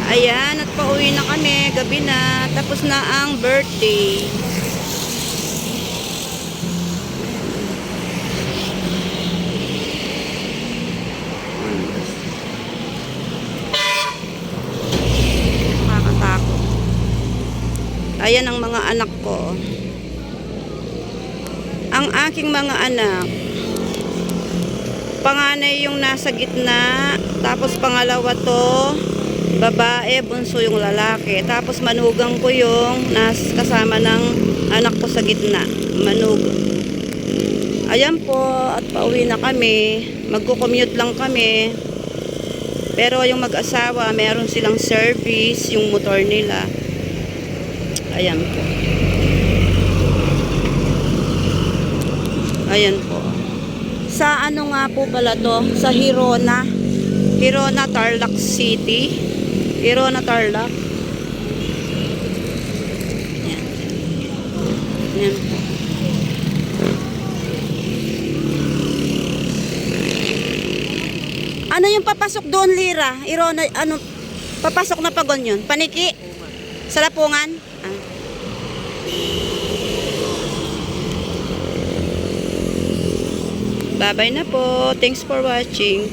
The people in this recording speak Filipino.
Ayan, at pauwi na kami. Gabi na. Tapos na ang birthday. Nakakatakot. Ayan ang mga anak ko. Ang aking mga anak, panganay yung nasa gitna, tapos pangalawa to, babae, bunso yung lalaki. Tapos manugang ko yung kasama ng anak ko sa gitna. Manug. Ayan po, at pauwi na kami. Magko-commute lang kami. Pero yung mag-asawa, meron silang service, yung motor nila. Ayan po. Ayan po. Sa ano nga po pala to? Sa Hirona. Hirona, Tarlac City. Hirona, Tarlac. Ayan. Ayan po. Ano yung papasok doon, Lira? Hirona, ano? Papasok na pagon yun? Paniki? Sa Lapungan? Ah. Bye-bye na po. Thanks for watching.